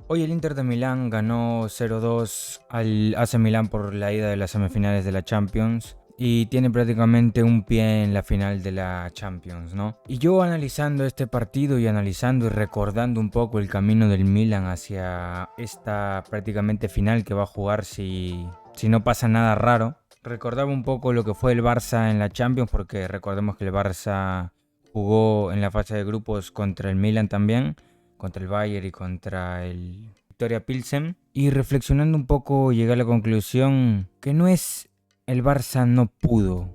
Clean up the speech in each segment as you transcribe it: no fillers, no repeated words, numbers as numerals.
Hoy el Inter de Milán ganó 0-2 al AC Milán por la ida de las semifinales de la Champions y tiene prácticamente un pie en la final de la Champions, ¿no? Y yo analizando este partido y analizando y recordando un poco el camino del Milan hacia esta prácticamente final que va a jugar si no pasa nada raro, recordaba un poco lo que fue el Barça en la Champions, porque recordemos que el Barça jugó en la fase de grupos contra el Milan también, contra el Bayern y contra el Victoria Pilsen. Y reflexionando un poco llegué a la conclusión que no es el Barça no pudo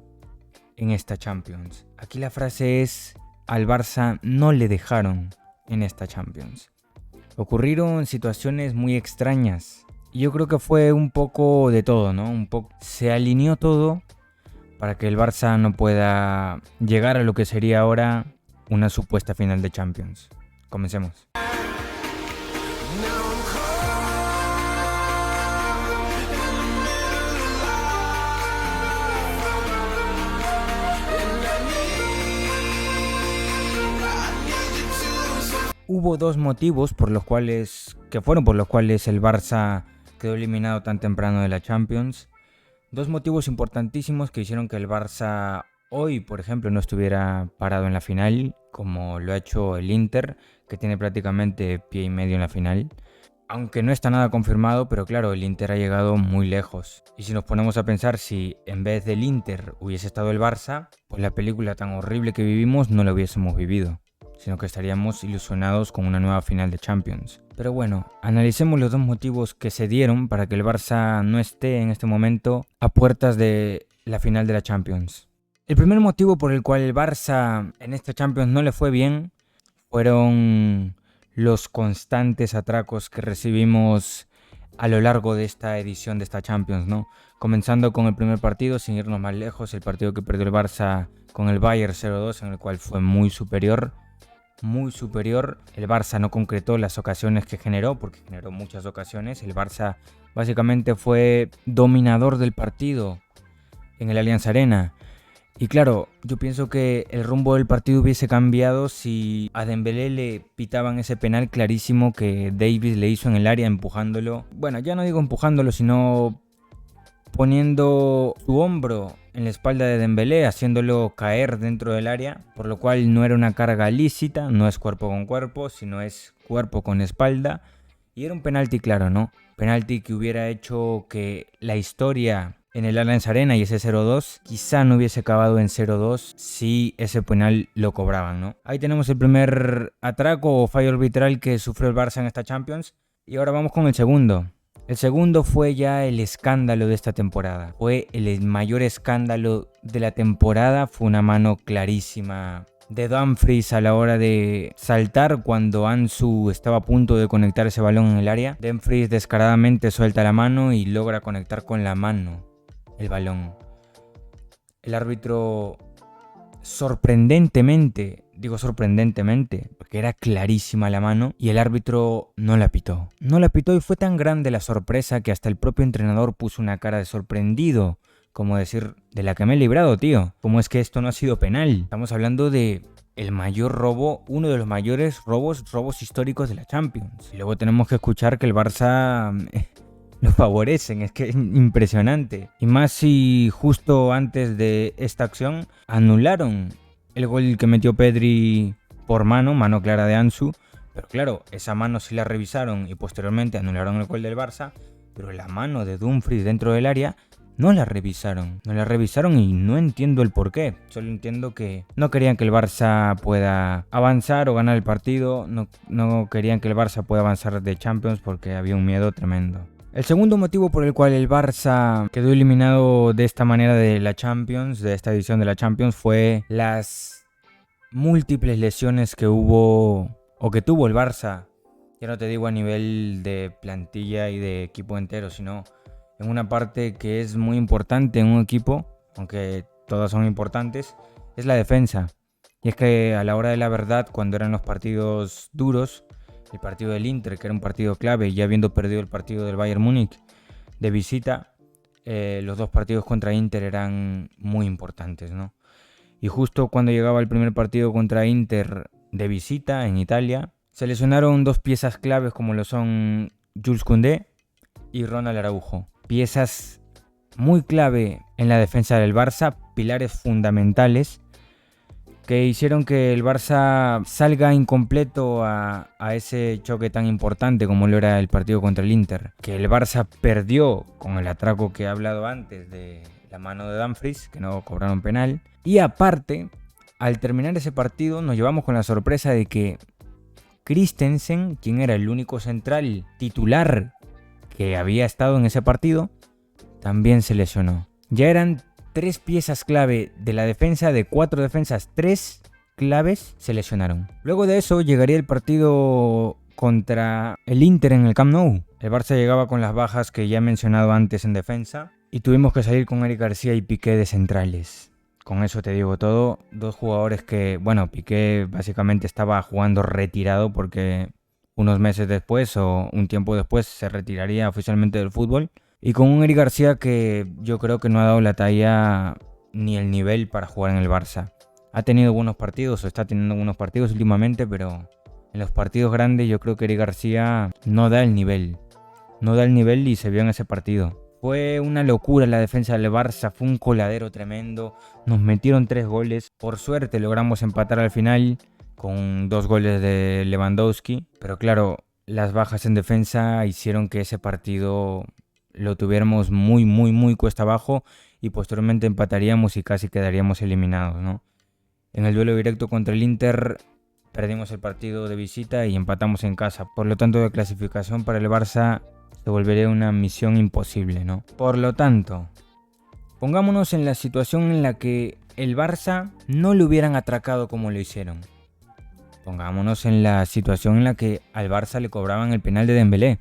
en esta Champions. Aquí la frase es: al Barça no le dejaron en esta Champions. Ocurrieron situaciones muy extrañas. Y yo creo que fue un poco de todo, ¿no? Se alineó todo para que el Barça no pueda llegar a lo que sería ahora una supuesta final de Champions. Comencemos. Hubo dos motivos por los cuales el Barça quedó eliminado tan temprano de la Champions. Dos motivos importantísimos que hicieron que el Barça hoy, por ejemplo, no estuviera parado en la final, como lo ha hecho el Inter, que tiene prácticamente pie y medio en la final. Aunque no está nada confirmado, pero claro, el Inter ha llegado muy lejos. Y si nos ponemos a pensar, si en vez del Inter hubiese estado el Barça, pues la película tan horrible que vivimos no la hubiésemos vivido, sino que estaríamos ilusionados con una nueva final de Champions. Pero bueno, analicemos los dos motivos que se dieron para que el Barça no esté en este momento a puertas de la final de la Champions. El primer motivo por el cual el Barça en esta Champions no le fue bien fueron los constantes atracos que recibimos a lo largo de esta edición de esta Champions, ¿no? Comenzando con el primer partido, sin irnos más lejos, el partido que perdió el Barça con el Bayern 0-2, en el cual fue muy superior. El Barça no concretó las ocasiones que generó, porque generó muchas ocasiones. El Barça básicamente fue dominador del partido en el Allianz Arena. Y claro, yo pienso que el rumbo del partido hubiese cambiado si a Dembélé le pitaban ese penal clarísimo que Davies le hizo en el área, empujándolo. Bueno, ya no digo empujándolo, sino poniendo su hombro en la espalda de Dembélé, haciéndolo caer dentro del área, por lo cual no era una carga lícita, no es cuerpo con cuerpo, sino es cuerpo con espalda. Y era un penalti claro, ¿no? Penalti que hubiera hecho que la historia en el Allianz Arena y ese 0-2 quizá no hubiese acabado en 0-2 si ese penal lo cobraban, ¿no? Ahí tenemos el primer atraco o fallo arbitral que sufrió el Barça en esta Champions. Y ahora vamos con el segundo. El segundo fue ya el escándalo de esta temporada. Fue el mayor escándalo de la temporada. Fue una mano clarísima de Dumfries a la hora de saltar cuando Ansu estaba a punto de conectar ese balón en el área. Dumfries descaradamente suelta la mano y logra conectar con la mano el balón. El árbitro sorprendentemente, porque era clarísima la mano, y el árbitro no la pitó. No la pitó, y fue tan grande la sorpresa que hasta el propio entrenador puso una cara de sorprendido, como decir: de la que me he librado, tío. ¿Cómo es que esto no ha sido penal? Estamos hablando de el mayor robo, uno de los mayores robos históricos de la Champions. Y luego tenemos que escuchar que el Barça lo favorecen, es que es impresionante. Y más si justo antes de esta acción anularon el gol que metió Pedri por mano clara de Ansu. Pero claro, esa mano sí la revisaron y posteriormente anularon el gol del Barça. Pero la mano de Dumfries dentro del área no la revisaron. No la revisaron y no entiendo el por qué. Solo entiendo que no querían que el Barça pueda avanzar o ganar el partido. No querían que el Barça pueda avanzar de Champions porque había un miedo tremendo. El segundo motivo por el cual el Barça quedó eliminado de esta manera de la Champions, de esta edición de la Champions, fue las múltiples lesiones que hubo o que tuvo el Barça. Ya no te digo a nivel de plantilla y de equipo entero, sino en una parte que es muy importante en un equipo, aunque todas son importantes, es la defensa. Y es que a la hora de la verdad, cuando eran los partidos duros, el partido del Inter, que era un partido clave, ya habiendo perdido el partido del Bayern Múnich de visita, los dos partidos contra Inter eran muy importantes, ¿no? Y justo cuando llegaba el primer partido contra Inter de visita en Italia, Se lesionaron dos piezas claves como lo son Jules Koundé y Ronald Araujo. Piezas muy clave en la defensa del Barça, pilares fundamentales que hicieron que el Barça salga incompleto a ese choque tan importante como lo era el partido contra el Inter. Que el Barça perdió con el atraco que he hablado antes de la mano de Dumfries, que no cobraron penal. Y aparte, al terminar ese partido nos llevamos con la sorpresa de que Christensen, quien era el único central titular que había estado en ese partido, también se lesionó. Ya eran 3 piezas clave de la defensa, de 4 defensas, 3 claves se lesionaron. Luego de eso llegaría el partido contra el Inter en el Camp Nou. El Barça llegaba con las bajas que ya he mencionado antes en defensa y tuvimos que salir con Eric García y Piqué de centrales. Con eso te digo todo. Dos jugadores que, bueno, Piqué básicamente estaba jugando retirado porque unos meses después o un tiempo después se retiraría oficialmente del fútbol. Y con un Eric García que yo creo que no ha dado la talla ni el nivel para jugar en el Barça. Ha tenido buenos partidos o está teniendo buenos partidos últimamente, pero en los partidos grandes yo creo que Eric García no da el nivel. No da el nivel y se vio en ese partido. Fue una locura la defensa del Barça, fue un coladero tremendo. Nos metieron 3 goles. Por suerte logramos empatar al final con 2 goles de Lewandowski. Pero claro, las bajas en defensa hicieron que ese partido lo tuviéramos muy cuesta abajo y posteriormente empataríamos y casi quedaríamos eliminados, ¿no? En el duelo directo contra el Inter perdimos el partido de visita y empatamos en casa. Por lo tanto, la clasificación para el Barça se volvería una misión imposible, ¿no? Por lo tanto, pongámonos en la situación en la que el Barça no le hubieran atracado como lo hicieron. Pongámonos en la situación en la que al Barça le cobraban el penal de Dembélé.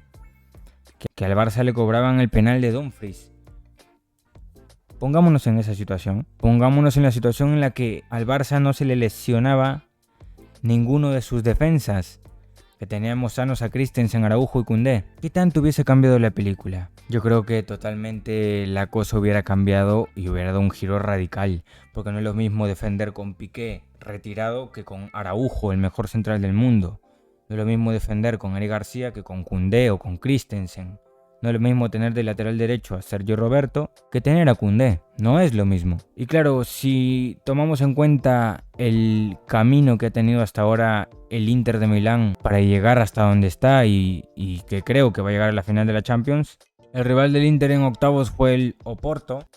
Que al Barça le cobraban el penal de Dumfries. Pongámonos en esa situación. Pongámonos en la situación en la que al Barça no se le lesionaba ninguno de sus defensas. Que teníamos sanos a Christensen, Araujo y Koundé. ¿Qué tanto hubiese cambiado la película? Yo creo que totalmente la cosa hubiera cambiado y hubiera dado un giro radical. Porque no es lo mismo defender con Piqué retirado que con Araujo, el mejor central del mundo. No es lo mismo defender con Eric García que con Koundé o con Christensen. No es lo mismo tener de lateral derecho a Sergio Roberto que tener a Koundé. No es lo mismo. Y claro, si tomamos en cuenta el camino que ha tenido hasta ahora el Inter de Milán para llegar hasta donde está y que creo que va a llegar a la final de la Champions, el rival del Inter en octavos fue el Oporto.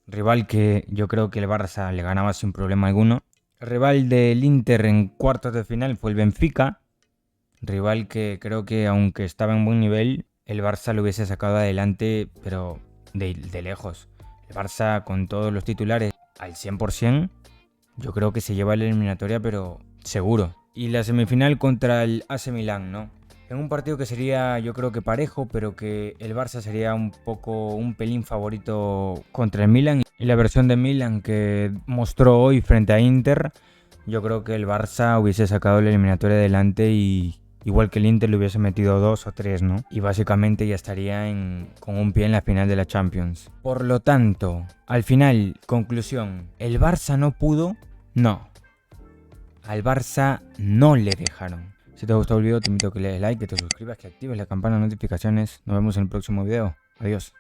Rival que yo creo que el Barça le ganaba sin problema alguno. El rival del Inter en cuartos de final fue el Benfica. Rival que creo que aunque estaba en buen nivel, el Barça lo hubiese sacado adelante, pero de lejos. El Barça con todos los titulares al 100%, yo creo que se lleva la eliminatoria, pero seguro. Y la semifinal contra el AC Milán, ¿no? En un partido que sería yo creo que parejo, pero que el Barça sería un pelín favorito contra el Milan. Y la versión de Milan que mostró hoy frente a Inter, yo creo que el Barça hubiese sacado la eliminatoria adelante y igual que el Inter le hubiese metido 2 o 3, ¿no? Y básicamente ya estaría con un pie en la final de la Champions. Por lo tanto, al final, conclusión, ¿el Barça no pudo? No. Al Barça no le dejaron. Si te ha gustado el video te invito a que le des like, que te suscribas, que actives la campana de notificaciones. Nos vemos en el próximo video. Adiós.